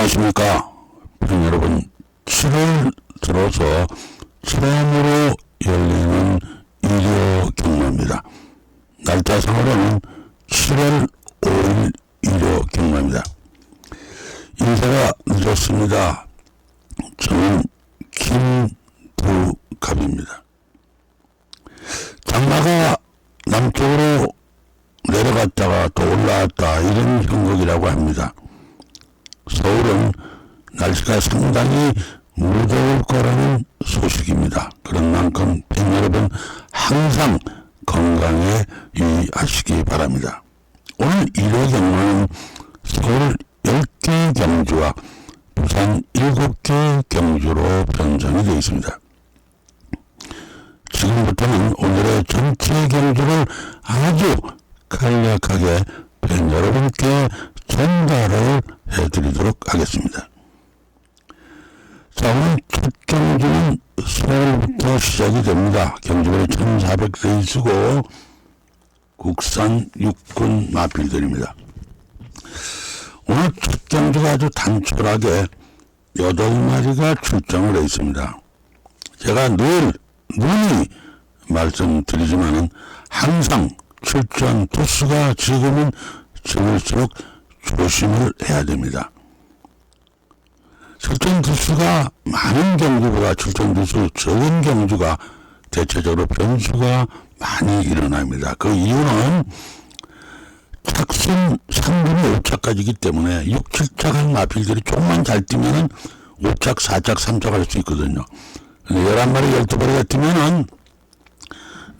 안녕하십니까. 여러분, 7월 들어서 처음으로 열리는 일요 경마입니다. 날짜상으로는 7월 5일 일요 경마입니다. 인사가 늦었습니다. 저는 김두갑입니다. 장마가 남쪽으로 내려갔다가 또 올라왔다 이런 형국이라고 합니다. 서울은 날씨가 상당히 무더울 거라는 소식입니다. 그런 만큼 팬 여러분 항상 건강에 유의하시기 바랍니다. 오늘 1회 경마는 서울 10개 경주와 부산 7개 경주로 변경이 되어 있습니다. 지금부터는 오늘의 전체 경주를 아주 간략하게 팬 여러분께 전달을 해드리도록 하겠습니다. 자, 오늘 첫 경주는 서울부터 시작이 됩니다. 경주는 1400대 이수고 국산 육군 마필들입니다. 오늘 첫 경주가 아주 단촐하게 8마리가 출정을 해 있습니다. 제가 늘 누누이 말씀드리지만은 항상 출전 투수가 지금은 적을수록 조심을 해야 됩니다. 출전 투수가 많은 경주보다 출전 투수 적은 경주가 대체적으로 변수가 많이 일어납니다. 그 이유는 착순 3분의 5차까지이기 때문에 6, 7차 간 마필들이 조금만 잘 뛰면은 5착, 4착, 3착 할 수 있거든요. 11마리, 12마리가 뛰면은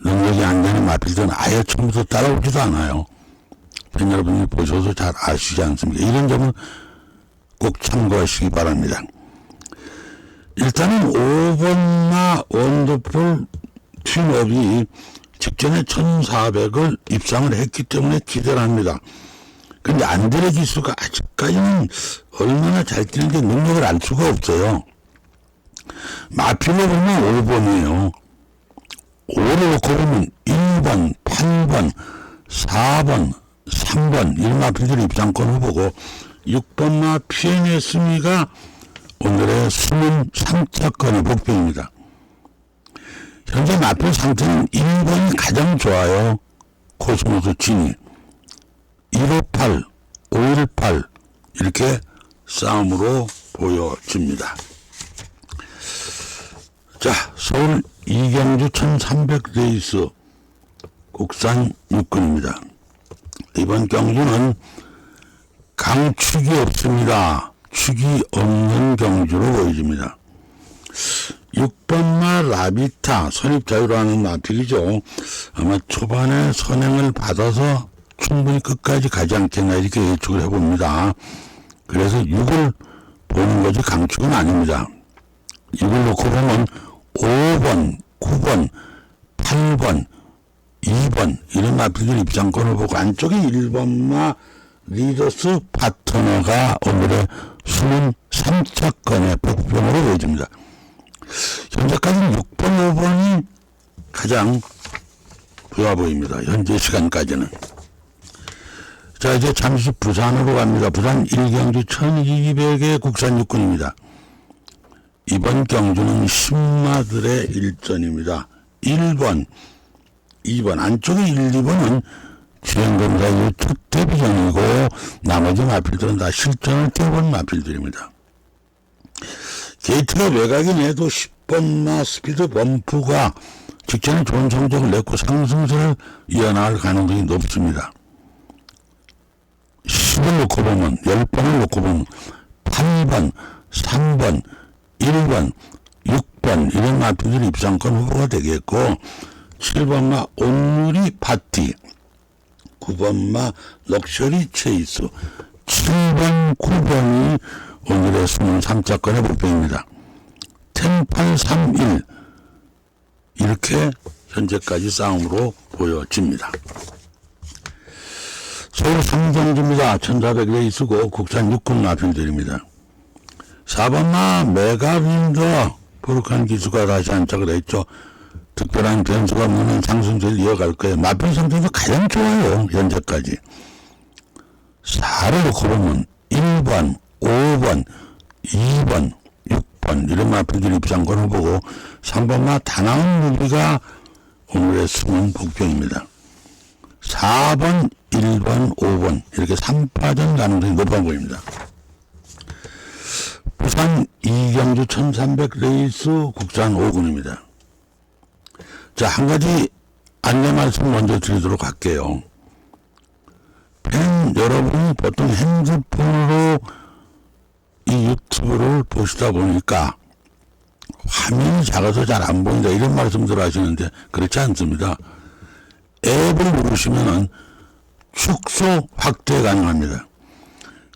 능력이 안 되는 마필들은 아예 처음부터 따라오지도 않아요. 팬 여러분이 보셔서 잘 아시지 않습니까? 이런 점은 꼭 참고하시기 바랍니다. 일단은 5번마 원더풀 튠업이 직전에 1400을 입상을 했기 때문에 기대를 합니다. 근데 안드레 기수가 아직까지는 얼마나 잘 뛰는지 능력을 알 수가 없어요. 마필로 보면 5번이에요. 5를 놓고 보면 1번, 8번, 4번, 3번 이런 마필들이 입상권 후보고 6번마 피엔의 승리가 오늘의 23차권의 복병입니다. 현재 마필 상태는 1번이 가장 좋아요. 코스모스 진이 158, 518 이렇게 싸움으로 보여집니다. 자, 서울 이경주 1300레이스 국산 육군입니다. 이번 경주는 강축이 없습니다. 축이 없는 경주로 보여집니다. 6번마 라비타 선입자유라는 마필이죠. 아마 초반에 선행을 받아서 충분히 끝까지 가지 않겠나 이렇게 예측을 해봅니다. 그래서 6을 보는 거지 강축은 아닙니다. 6을 놓고 보면 5번, 9번, 8번, 2번 이런 마필들 입장권을 보고 안쪽에 1번마 리더스 파트너가 오늘의 23차권의 복병으로 보여집니다. 현재까지는 6번, 5번이 가장 좋아 보입니다. 현재 시간까지는. 자, 이제 잠시 부산으로 갑니다. 부산 1경주 1200의 국산 육군입니다. 이번 경주는 신마들의 일전입니다. 1번, 2번, 안쪽에 1, 2번은 주행검사 첫 데뷔전이고 나머지 마필들은 다 실전을 뛰어본 마필들입니다. 게이트가 외곽이긴 해도 10번마 스피드 범프가 직전에 좋은 성적을 냈고 상승세를 이어나갈 가능성이 높습니다. 10을 놓고 보면 10번을 놓고 보면 8번, 3번, 1번, 6번 이런 마필들이 입상권 후보가 되겠고 7번마 온누리 파티 9번마 럭셔리 체이스 7번, 9번이 오늘의 23차권의 복병입니다. 10, 8, 3, 1 이렇게 현재까지 싸움으로 보여집니다. 서울 3경주입니다. 1400레이스고 국산 육군 마필들입니다. 4번마 메가윈더 포르칸 기수가 다시 안착을 했죠. 특별한 변수가 없는 상승세를 이어갈 거예요. 마필 상태도 가장 좋아요. 현재까지. 4를 놓고 보면 1번, 5번, 2번, 6번 이런 마필들 입장권을 보고 3번마 다나온 루비가 오늘의 숨은 복병입니다. 4번, 1번, 5번 이렇게 3파전 가능성이 높아 보입니다. 부산 이경주 1300 레이스 국산 5군입니다. 자, 한 가지 안내 말씀 먼저 드리도록 할게요. 팬 여러분이 보통 핸드폰으로 이 유튜브를 보시다 보니까 화면이 작아서 잘 안 보인다 이런 말씀들 하시는데 그렇지 않습니다. 앱을 누르시면은 축소 확대 가능합니다.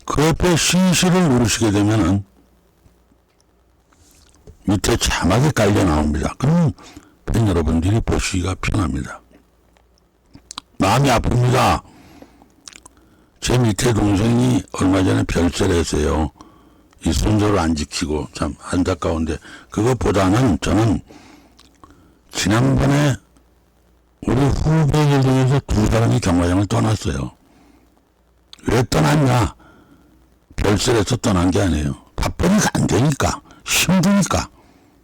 그 옆에 CC를 누르시게 되면은 밑에 자막이 깔려 나옵니다. 그러면 팬 여러분들이 보시기가 편합니다. 마음이 아픕니다. 제 밑에 동생이 얼마 전에 별세를 했어요. 이 순서를 안 지키고 참 안타까운데 그것보다는 저는 지난번에 우리 후배들 중에서 2사람이 경마장을 떠났어요. 왜 떠났냐? 별세를 해서 떠난 게 아니에요. 바쁘니까 안 되니까 힘드니까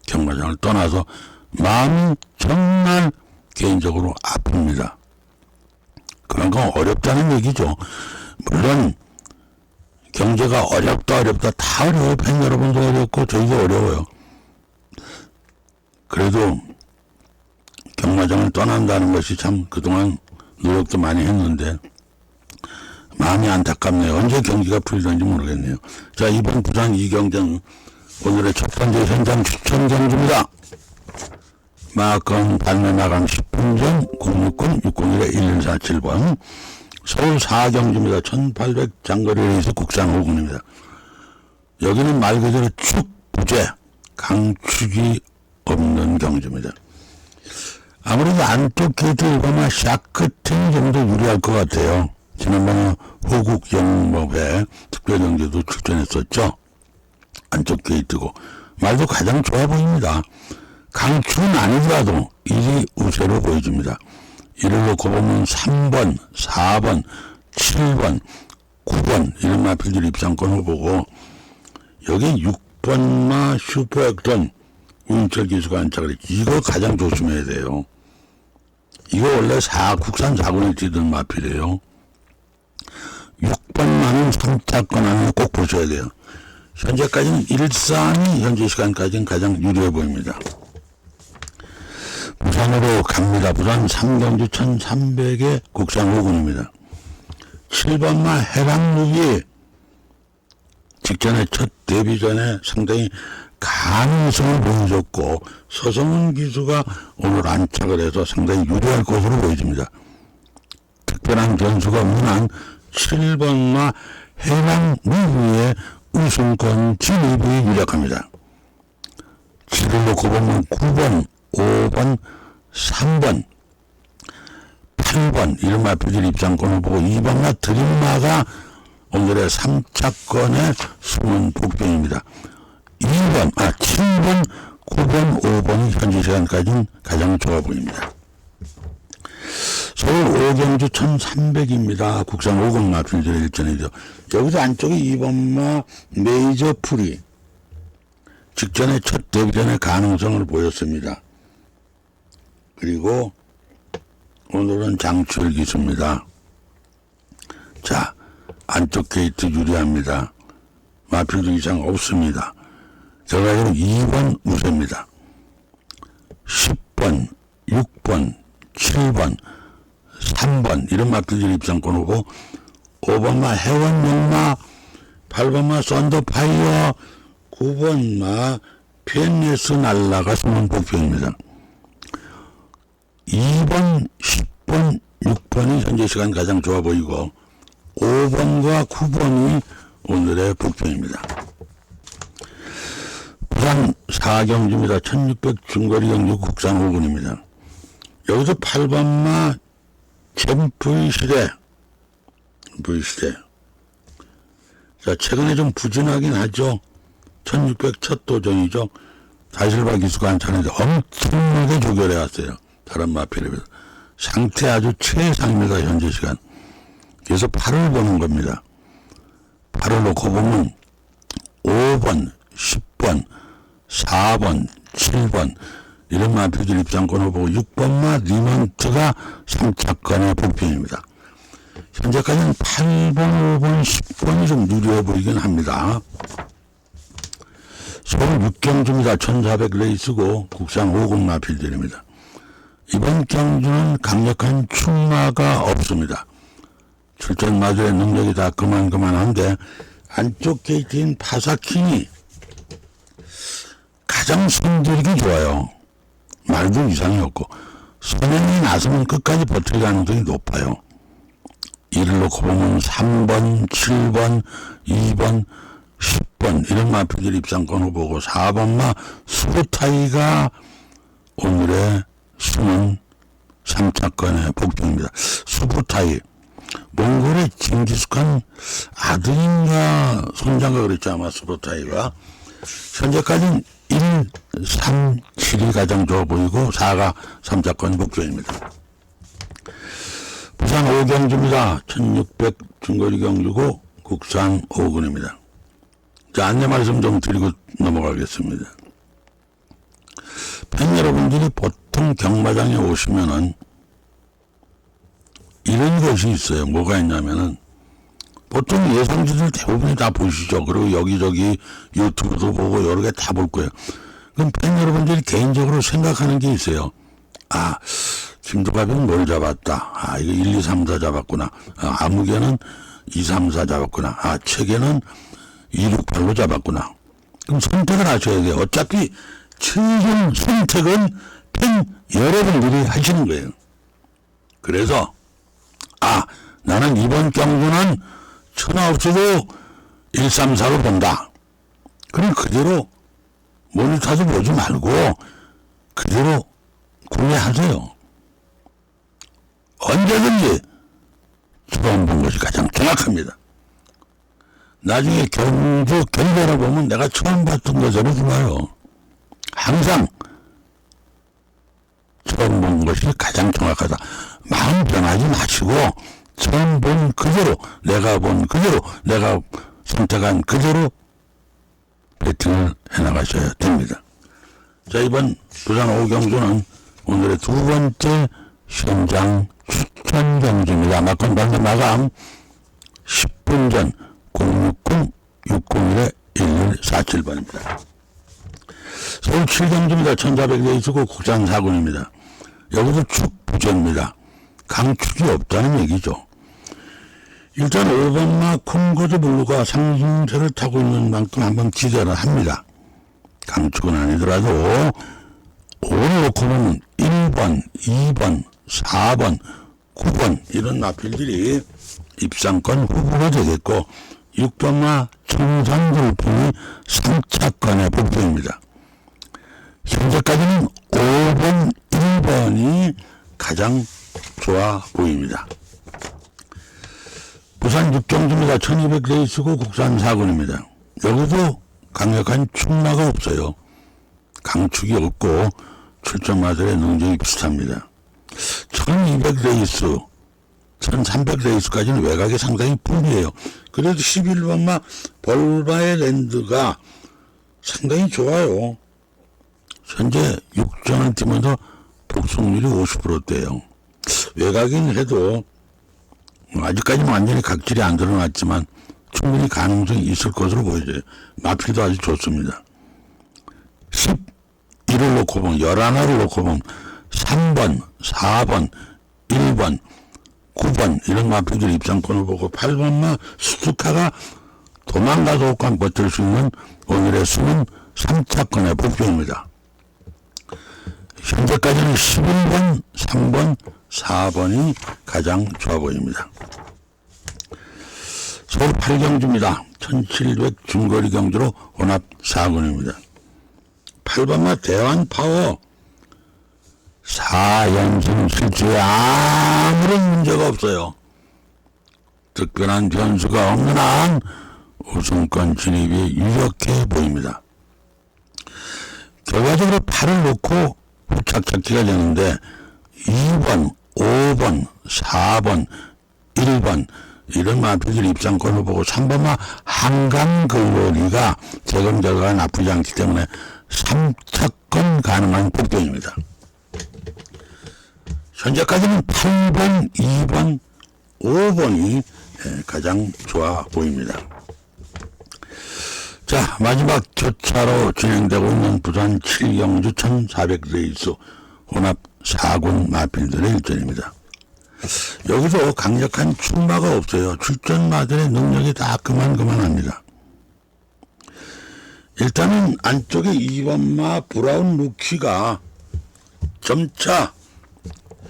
경마장을 떠나서 마음이 정말 개인적으로 아픕니다. 그런 건 어렵다는 얘기죠. 물론 경제가 어렵다 다 어려워요. 팬 여러분도 어렵고 저희도 어려워요. 그래도 경마장을 떠난다는 것이 참 그동안 노력도 많이 했는데 마음이 안타깝네요. 언제 경기가 풀리는지 모르겠네요. 자, 이번 부산 이경장 오늘의 첫 번째 현장 추천 경주입니다. 마감 발매 마감 10분 전 060-601-1147번 서울 4경주입니다. 1800 장거리 레이스 국산 5군입니다. 여기는 말 그대로 축부제 강축이 없는 경주입니다. 아무래도 안쪽 게이트 1번만 샤크팅 정도 유리할 것 같아요. 지난번에 호국 영목회 특별경주도 출전했었죠. 안쪽 게이트고 말도 가장 좋아 보입니다. 강축은 아니더라도 일이 우세로 보여줍니다. 이를 놓고 보면 3번, 4번, 7번, 9번 이런 마필들 입장권을 보고 여기 6번마 슈퍼액턴 우인철 기수가 안착을 했지. 이거 가장 조심해야 돼요. 이거 원래 국산 4군에 뛰던 마필이에요. 6번마는 3차권 안에 꼭 보셔야 돼요. 현재까지는 일산이 현재 시간까지는 가장 유리해 보입니다. 부산으로 갑니다. 부산 3경주 1300의 국산 5군입니다. 7번마 해랑루비 직전에 첫 데뷔 전에 상당히 가능성을 보여줬고 서성훈 기수가 오늘 안착을 해서 상당히 유리할 것으로 보여집니다. 특별한 변수가 없는 한 7번마 해랑루비의 우승권 진입이 유력합니다. 7을 놓고 보면 9번, 5번, 3번, 8번 이런 마필들 입장권을 보고 2번마 드림마가 오늘의 3차권의 숨은 복병입니다. 7번, 9번, 5번이 현재 시간까지는 가장 좋아 보입니다. 서울 5경주 1300입니다. 국산 5군 마필들의 일전이죠. 여기서 안쪽에 2번마 메이저 풀이 직전에 첫 데뷔전의 가능성을 보였습니다. 그리고 오늘은 장출 기수입니다. 자, 안쪽 게이트 유리합니다. 마필도 이상 없습니다. 결과적으로 2번 우세입니다. 10번, 6번, 7번, 3번 이런 마필들 입장권 오고 5번마 해원용마, 8번마 썬더파이어, 9번마 피엔네스 날라가 숨은 복병입니다. 2번, 10번, 6번이 현재 시간 가장 좋아 보이고 5번과 9번이 오늘의 복병입니다. 부산 4경주입니다. 1600 중거리 경주 국산 5군입니다. 여기서 8번마 잼V시대 자, 최근에 좀 부진하긴 하죠. 1600 첫 도전이죠. 다실바 기수가 안착했는데 엄청나게 조결해 왔어요. 다른 마필에 비해서. 상태 아주 최상입니다. 현재 시간. 그래서 8을 보는 겁니다. 8을 놓고 보면 5번, 10번, 4번, 7번 이런 마필들 입장권 후보 6번마 리먼트가 3차권의 복병입니다. 현재까지는 8번, 5번, 10번이 좀 유리해 보이긴 합니다. 서울 6경주입니다. 1400레이스고 국산 50 마필들입니다. 이번 경주는 강력한 충마가 없습니다. 출전 마저의 능력이 다 그만한데 안쪽 게이트인 파사킹이 가장 손들기 좋아요. 말도 이상이 없고 선행이 나서면 끝까지 버틸 가능성이 높아요. 이를 놓고 보면 3번, 7번, 2번, 10번 이런 마필들 입상권 후보고 4번마 수부타이가 오늘의 숨은 3차권의 복병입니다. 수부타이 몽골의 징기스칸 아들인가 손자가 그랬죠. 아마 수부타이가 현재까지는 1, 3, 7이 가장 좋아 보이고 4가 3차권 복병입니다. 부산 5경주입니다. 1600 중거리 경주고 국산 5군입니다. 자, 안내 말씀 좀 드리고 넘어가겠습니다. 팬 여러분들이 보통 경마장에 오시면은 이런 것이 있어요. 뭐가 있냐면은 보통 예상주들 대부분이 다 보시죠. 그리고 여기저기 유튜브도 보고 여러 개 다 볼 거예요. 그럼 팬 여러분들이 개인적으로 생각하는 게 있어요. 아, 김두갑이는 뭘 잡았다. 아, 이거 1, 2, 3, 4 잡았구나. 아, 아무개는 2, 3, 4 잡았구나. 아, 책에는 2, 6, 8로 잡았구나. 그럼 선택을 하셔야 돼요. 어차피 최종 선택은 팬 여러분들이 하시는 거예요. 그래서 아, 나는 이번 경주는 천하 없어도 1, 3, 4로 본다. 그럼 그대로 모니터도 보지 말고 그대로 구매하세요. 언제든지 처음 본 것이 가장 정확합니다. 나중에 경주 결과를 보면 내가 처음 봤던 것으로 좋아요. 항상 처음 본 것이 가장 정확하다. 마음 변하지 마시고 처음 본 그대로 내가 본 그대로 내가 선택한 그대로 배팅을 해나가셔야 됩니다. 자, 이번 부산 5경주는 오늘의 두 번째 현장 추천 경주입니다. 막건 방송 마감 10분 전 060-601-1147번입니다. 서울 7경주입니다. 1400레이스고 국산 4군입니다. 여기도 축 부재입니다. 강축이 없다는 얘기죠. 일단 5번마 콩고드 블루가 상승세를 타고 있는 만큼 한번 기대를 합니다. 강축은 아니더라도 5를 놓고 보면 1번, 2번, 4번, 9번 이런 마필들이 입상권 후보가 되겠고 6번마 청산돌풍이 3차권의 복병입니다. 현재까지는 5번, 1번이 가장 좋아 보입니다. 부산 6경주입니다. 1200레이스고 국산 4군입니다. 여기도 강력한 충마가 없어요. 강축이 없고 출전마들의 능력이 비슷합니다. 1200레이스, 1300레이스까지는 외곽이 상당히 불리해요. 그래도 11번마 볼바의 랜드가 상당히 좋아요. 현재 6전을 뛰면서 복속률이 50%대예요. 외곽인 해도 아직까지는 완전히 각질이 안 드러났지만 충분히 가능성이 있을 것으로 보여져요. 마필도 아주 좋습니다. 11을 놓고 보면 11을 놓고 보면 3번, 4번, 1번, 9번 이런 마필들 입상권을 보고 8번마 수투카가 도망가도 없고 버틸 수 있는 오늘의 숨은 3차권의 복병입니다. 현재까지는 11번, 3번, 4번이 가장 좋아 보입니다. 서울 8경주입니다. 1700 중거리 경주로 혼합 4군입니다. 8번마 대환파워 4연승 실제에 아무런 문제가 없어요. 특별한 변수가 없는 한 우승권 진입이 유력해 보입니다. 결과적으로 8을 놓고 후착 찾기가 되는데 2번, 5번, 4번, 1번 이런 마필들 입장권을 보고 3번마 한강글로리가 재검 결과가 나쁘지 않기 때문에 3차권 가능한 복병입니다. 현재까지는 8번, 2번, 5번이 가장 좋아 보입니다. 자, 마지막 교차로 진행되고 있는 부산 7경주 1400레이스 혼합 4군 마필들의 일전입니다. 여기서 강력한 출마가 없어요. 출전마들의 능력이 다 그만합니다. 일단은 안쪽에 2번마 브라운 루키가 점차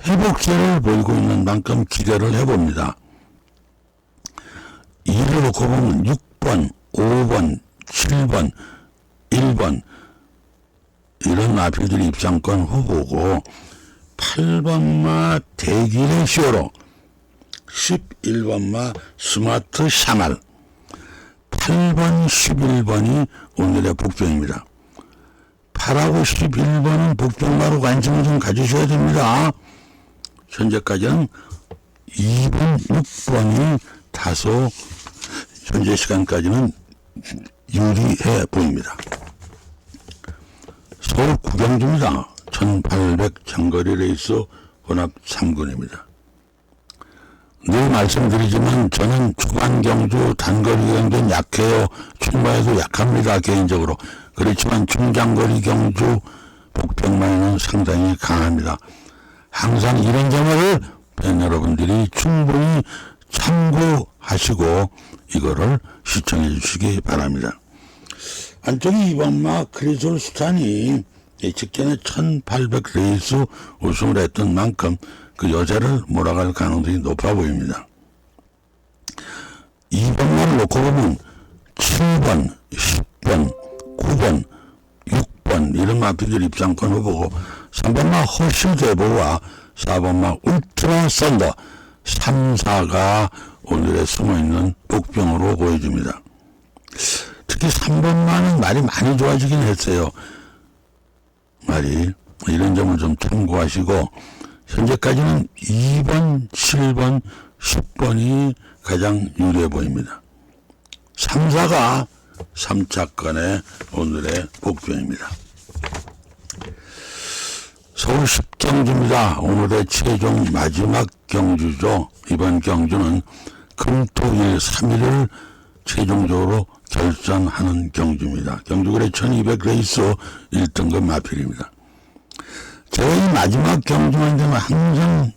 회복세를 보이고 있는 만큼 기대를 해봅니다. 이를 놓고 보면 6번, 5번, 7번, 1번 이런 마필들이 입상권 후보고 8번마 대길의 히어로 11번마 스마트 샤말 8번, 11번이 오늘의 복병입니다. 8하고 11번은 복병마로 관심을 좀 가지셔야 됩니다. 현재까지는 2번, 6번이 다소 현재 시간까지는 유리해 보입니다. 서울 구경주입니다. 1800 장거리 레이스 혼합 3군입니다. 늘 말씀드리지만 저는 초반 경주, 단거리 경주는 약해요. 출마에도 약합니다. 개인적으로. 그렇지만 중장거리 경주 복병마에는 상당히 강합니다. 항상 이런 점을 팬 여러분들이 충분히 참고하시고 이거를 시청해 주시기 바랍니다. 안쪽에 2번마 크리솔 스탄이 직전에 1800 레이스 우승을 했던 만큼 그 여자를 몰아갈 가능성이 높아 보입니다. 2번마를 놓고 보면 7번, 10번, 9번, 6번 이런 마필들 입상권 후보고 3번마 허실 대보와 4번마 울트라 썬더 3, 4가 오늘의 숨어있는 복병으로 보여줍니다. 특히 3번마는 말이 많이 좋아지긴 했어요. 말이 이런 점을 좀 참고하시고 현재까지는 2번, 7번, 10번이 가장 유리해 보입니다. 3, 4가 3차권의 오늘의 복병입니다. 서울 10경주입니다. 오늘의 최종 마지막 경주죠. 이번 경주는 금토일 3일을 최종적으로 결산하는 경주입니다. 경주거래 1200 레이스 1등급 마필입니다. 제가 이 마지막 경주만 되면 항상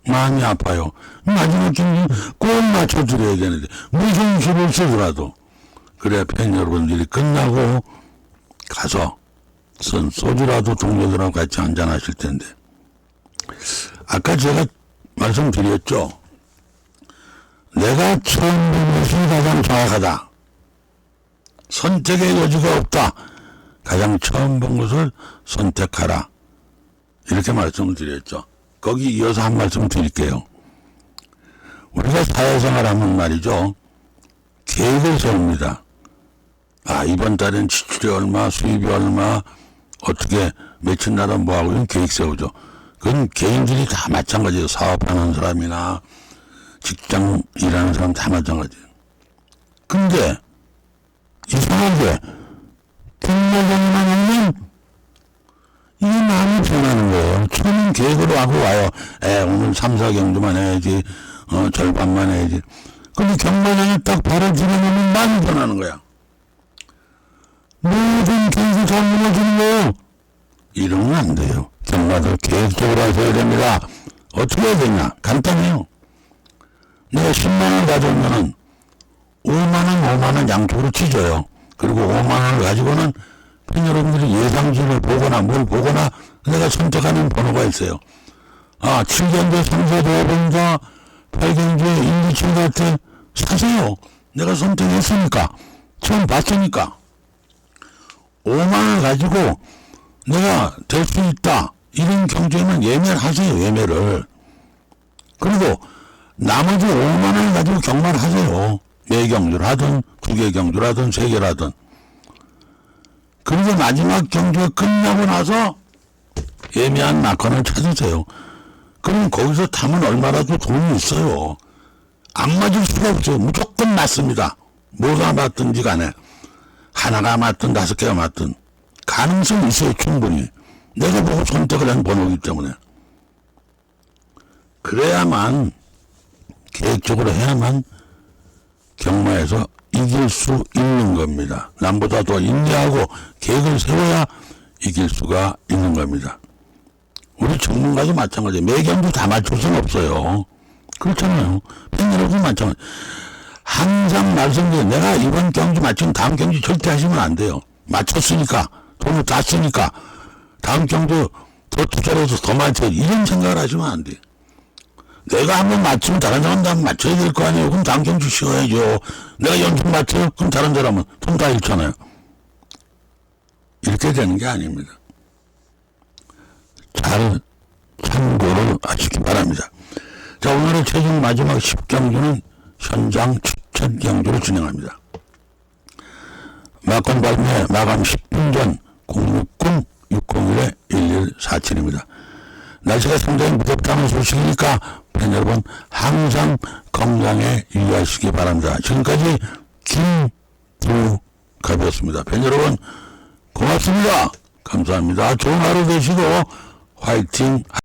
마음이 아파요. 마지막 경주 꼭 맞춰드려야 되는데 무슨 수를 쓰더라도 그래 팬 여러분들이 끝나고 가서 소주라도 동료들하고 같이 한잔하실 텐데 아까 제가 말씀드렸죠. 내가 처음 본 것이 가장 정확하다. 선택의 여지가 없다. 가장 처음 본 것을 선택하라. 이렇게 말씀을 드렸죠. 거기 이어서 한 말씀 드릴게요. 우리가 사회생활하면 말이죠. 계획을 세웁니다. 아, 이번 달엔 지출이 얼마, 수입이 얼마, 어떻게 며칠 날은 뭐하고 이런 계획 세우죠. 그건 개인들이 다 마찬가지예요. 사업하는 사람이나 직장 일하는 사람 다 마찬가지예요. 근데 이상하게 경마장만 하면 이게 마음이 변하는 거예요. 처음엔 계획으로 하고 와요. 오늘 3, 4경주만 해야지. 절반만 해야지. 근데 경마장에 딱 발을 들여놓으면 마음이 변하는 거야. 모든 계획이 다 무너지는 거예요. 이러면 안 돼요. 경마도 계획적으로 하셔야 됩니다. 어떻게 해야 되냐? 간단해요. 내가 10만원 가져오면은 5만원 양쪽으로 치줘요. 그리고 5만원을 가지고는 팬 여러분들이 예상지를 보거나 뭘 보거나 내가 선택하는 번호가 있어요. 아, 7경주에 3세 대회본자 8경주에 1, 2, 7 같아 사세요. 내가 선택했으니까. 처음 봤으니까. 5만원을 가지고 내가 될 수 있다. 이런 경주에는 예매를 하세요. 예매를. 그리고 나머지 5만원을 가지고 경마를 하세요. 4경주를 하든 2개 경주를 하든 3개를 하든. 그리고 마지막 경주가 끝나고 나서 예매한 낙관을 찾으세요. 그럼 거기서 타면 얼마라도 돈이 있어요. 안 맞을 수가 없어요. 무조건 맞습니다. 뭐가 맞든지 간에. 하나가 맞든 5개가 맞든. 가능성이 있어요, 충분히. 내가 보고 선택을 한 번호이기 때문에. 그래야만, 계획적으로 해야만 경마에서 이길 수 있는 겁니다. 남보다 더 인내하고 계획을 세워야 이길 수가 있는 겁니다. 우리 전문가도 마찬가지예요. 매 경주 다 맞출 수는 없어요. 그렇잖아요. 팬 여러분 마찬가지. 항상 말씀드려요. 내가 이번 경주 맞추면 다음 경주 절대 하시면 안 돼요. 맞췄으니까, 돈을 다 쓰니까, 다음 경주 더 투자를 해서 더 맞춰. 이런 생각을 하시면 안 돼요. 내가 한번 맞추면 다른 사람도 한번 맞춰야 될 거 아니에요. 그럼 다음 경주 쉬어야죠. 내가 연속 맞춰요? 그럼 다른 사람은 돈 다 잃잖아요. 이렇게 되는 게 아닙니다. 잘 참고를 하시기 바랍니다. 자, 오늘의 최종 마지막 10경주는 현장 추천 경주를 진행합니다. 막건 발매 마감 10분 전 060-601-1147입니다. 날씨가 상당히 무덥다는 소식이니까 팬 여러분 항상 건강에 유의하시기 바랍니다. 지금까지 김두갑이었습니다. 팬 여러분 고맙습니다. 감사합니다. 좋은 하루 되시고 화이팅!